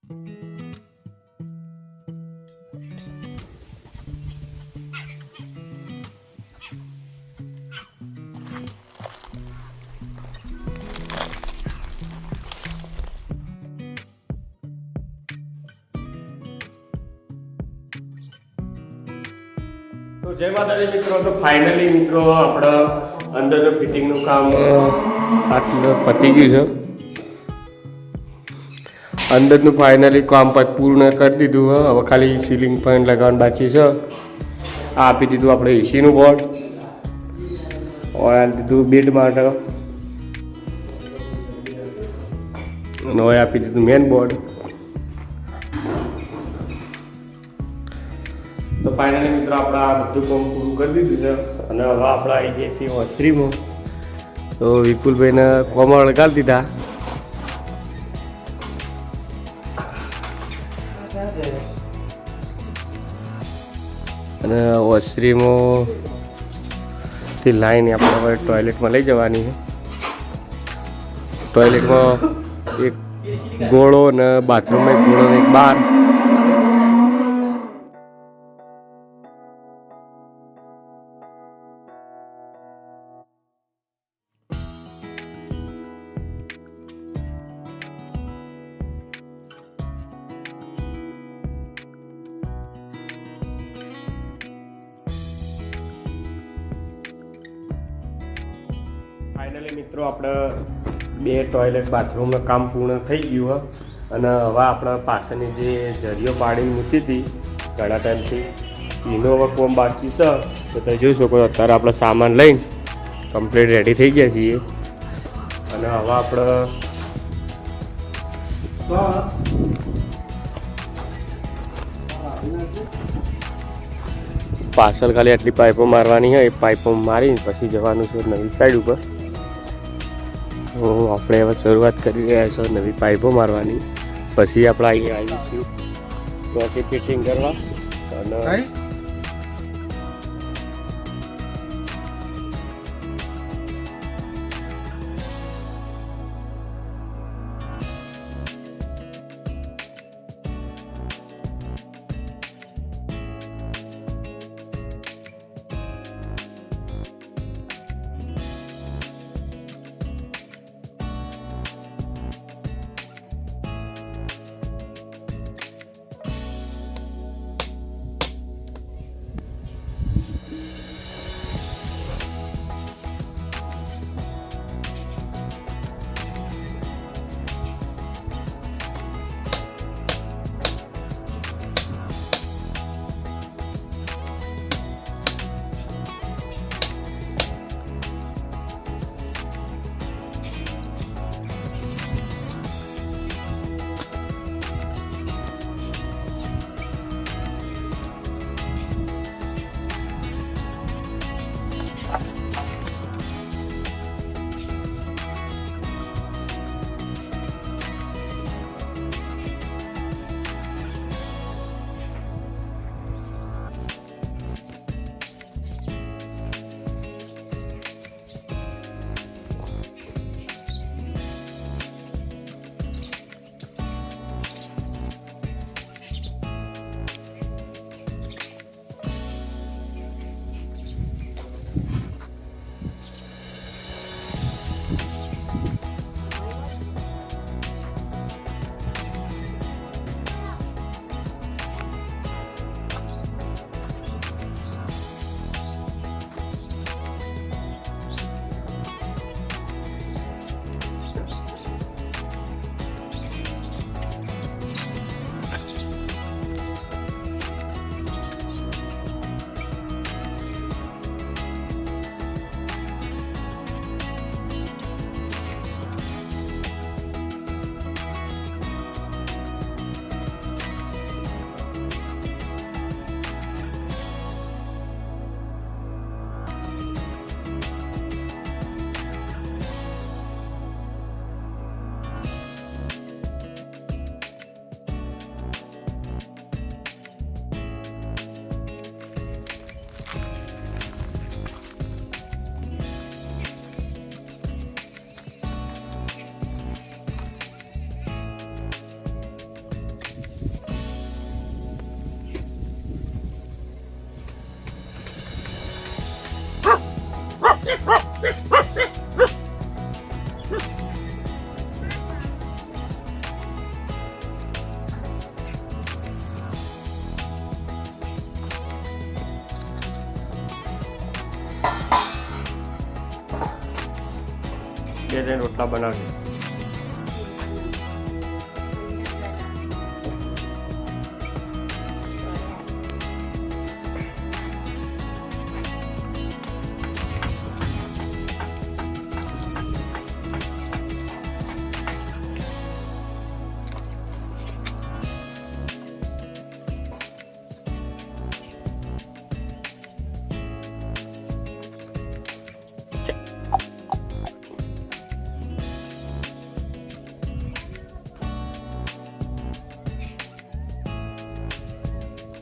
તો જય માતાજી મિત્રો. તો ફાઇનલી મિત્રો આપણા અંદરનું ફિટિંગનું કામ આટલું પતી ગયું છે. અંદરનું ફાઇનલી કામ પૂર્ણ કરી દીધું છે. હવે ખાલી સીલિંગ ફેન લગાવવાનું બાકી છે. આ આપી દીધું આપણે એસીનું બોર્ડ, ઓઇલ દીધું બેડ માટે, અને હવે આપી દીધું મેન બોર્ડ. તો ફાઇનલી મિત્રો આપણે આ બધું કામ પૂરું કરી દીધું છે. અને હવે આપણે આવી જઈએ છીએ હોસ્ત્રીમાં. તો વિપુલભાઈને કોમળ લગાડી દીધા. અને ઓસરીમાંથી લાઈન આપણે હવે ટોયલેટમાં લઈ જવાની છે. ટોયલેટમાં એક ગોળો અને બાથરૂમમાં એક ગોળો ને એક બાર. ફાઇનલી મિત્રો આપણે 2 ટોયલેટ બાથરૂમનું કામ પૂર્ણ થઈ ગયું હોય. અને હવે આપણે પાછળની જે જરીઓ પાડીને મૂકી હતી ઘણા ટાઈમથી, એનો હવે કોમ બાકી છે. તો તમે જોઈ શકો અત્યારે આપણે સામાન લઈને કમ્પ્લીટ રેડી થઈ ગયા છીએ. અને હવે આપણે પાછળ ખાલી આટલી પાઇપો મારવાની હોય, એ પાઇપો મારીને પછી જવાનું છે નવી સાઈડ ઉપર. તો આપણે હવે શરૂઆત કરી રહ્યા છીએ નવી પાઇપો મારવાની. પછી આપણે અહીંયા આવીશું ત્યાંથી ફિટિંગ કરવા. અને નીચે જઈને રોટલા બનાવજે.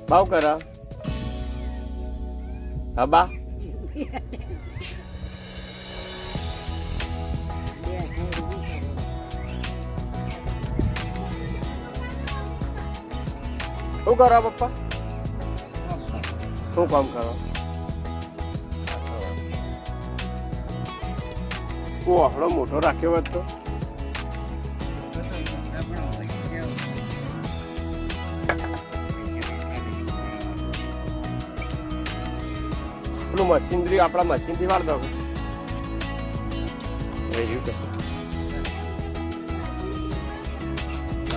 ભાવ કરા હા બા શું કરો પપ્પા શું કામ કરો આપણો મોટો રાખ્યો હોત તો પેલું મશીનરી આપણા મશીનથી વાળ દો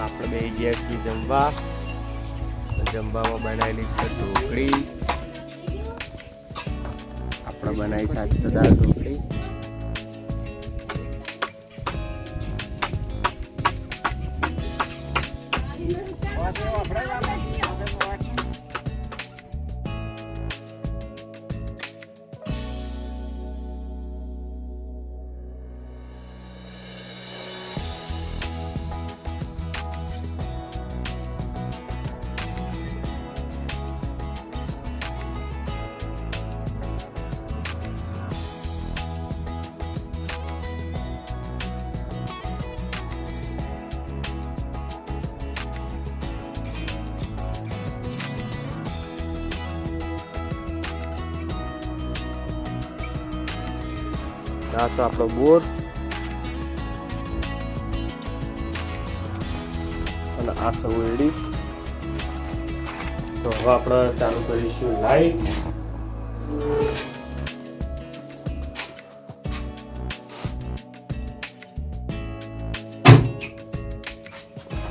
આપણે બે ગયા છીએ જમવા. જમવામાં બનાવેલી છે ઢોકળી. આપણે બનાવી સાથે તો દાળ ઢોકળી. આ તો આપણો બોર અને આ સવેડી. તો હવે આપણે ચાલુ કરીશું લાઈટ.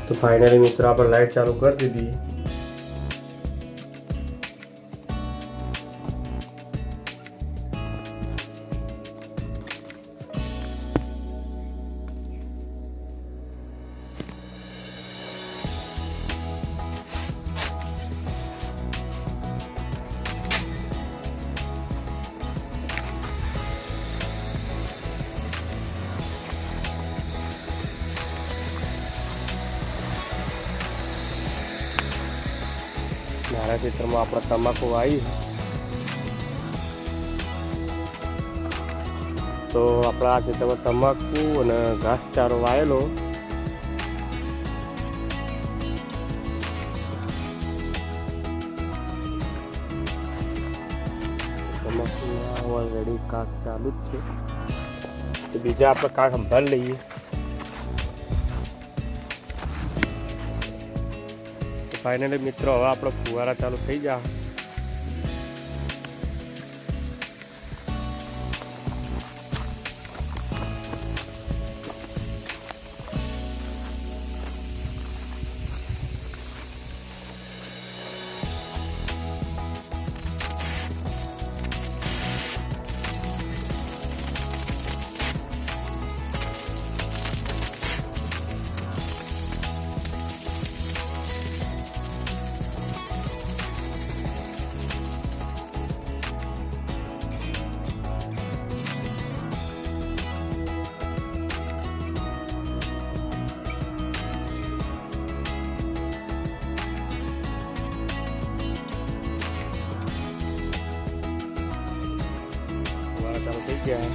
તો ફાઇનલી મિત્રો આપણે લાઈટ ચાલુ કરી દીધી. મારા ખેતરમાં આપણે તમાકુ વાવી તો આપણા આ ખેતરમાં તમાકુ અને ઘાસચારો વાયેલો. તમાકુમાં ઓલરેડી કાક ચાલુ જ છે. તો બીજા આપણે કાક સંભાળી લઈએ. ફાઇનલી મિત્રો હવે આપણો ફુવારા ચાલુ થઈ જાય. ચાલુ થઈ ગયા.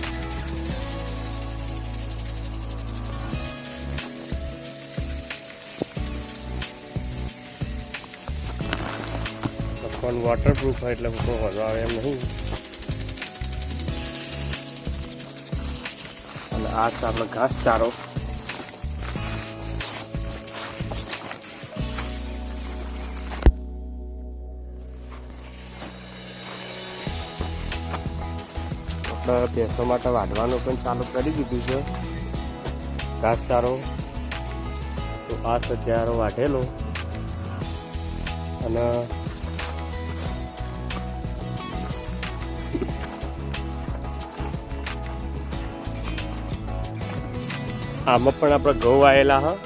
પણ વોટરપ્રૂફ હોય એટલે કોઈ વાંધો આવે એમ નહીં. અને આ છે આપણો ઘાસચારો. આપણે ભેંસો માટે વાઢવાનું પણ ચાલુ કરી દીધું છે. ઘાસચારો તો આ સજારો વાઢેલો અને આમાં પણ આપણે ઘઉં આવેલા હા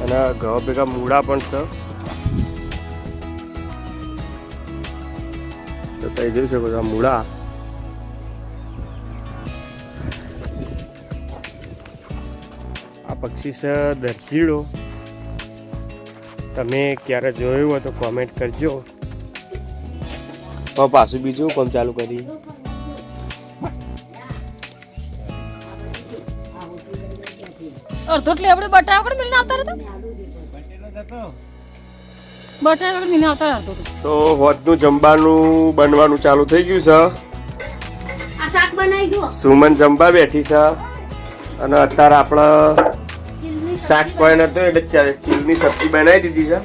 અને ઘઉં ભેગા મૂળા પણ છે તો તમે જોઈ શકો છો આ મૂળા આ પક્ષી છે દરજીડો તમે ક્યારે જોયું હોય તો કોમેન્ટ કરજો હવે પાછું બીજું કોમ ચાલુ કરી અડધો એટલે આપણે બટાકા પણ મિલને આવતા હતા બટાકા પણ મિલને આવતા હતા તો હોતનું જમવાનું બનવાનું ચાલુ થઈ ગયું છે આ શાક બનાવી દો સુમન જમવા બેઠી છે અને અત્યારે આપણે શાક કોઈ નતું એટલે ચીલની સબ્જી બનાવી દીધી છે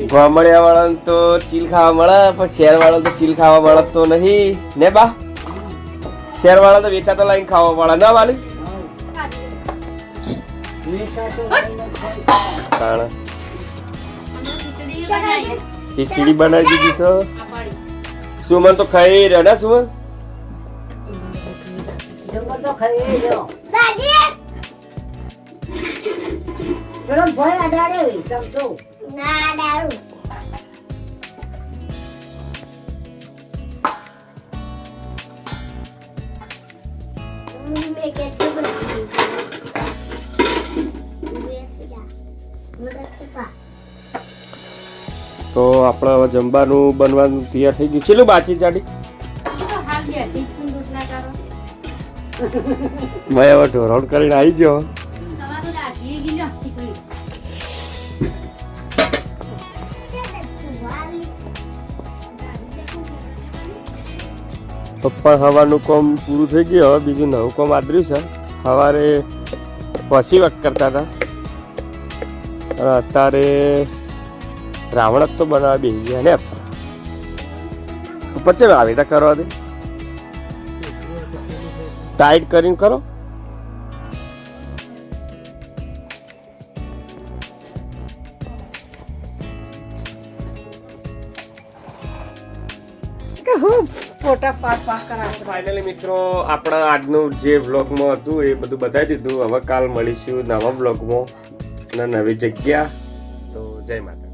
ગામડિયા વાળાને તો ચીલ ખાવા મળે પણ શહેર વાળા તો ચીલ ખાવા મળે તો નહીં ને બા શહેર વાળા તો વેચાતો લાઈન ખાવા વાળા ના વાલી ખીચડી બનાવી દીધી છે સુમન તો ખાઈ રહ્યો ને સુમન તો આપણે હવે જમવાનું બનવાનું તૈયાર થઈ ગયું ચેલું બાચી ચાડી મેં હવે ઢોરણ કરીને આવી ગયો પપ્પા હવાનું કામ પૂરું થઈ ગયું હવે બીજું નવું કામ આદર્યું છે સવારે પછી વખત કરતા હતા અને અત્યારે રાવણ જ તો બનાવવા બેસી ગયા ને પછી આવી રીતે કરવા દે ટાઈટ કરીને કરો ફાઇનલી મિત્રો આપણા આજનું જે વ્લોગમાં હતું એ બધું બતાવી દીધું હવે કાલ મળીશું નવા વ્લોગમાં અને નવી જગ્યા તો જય માતા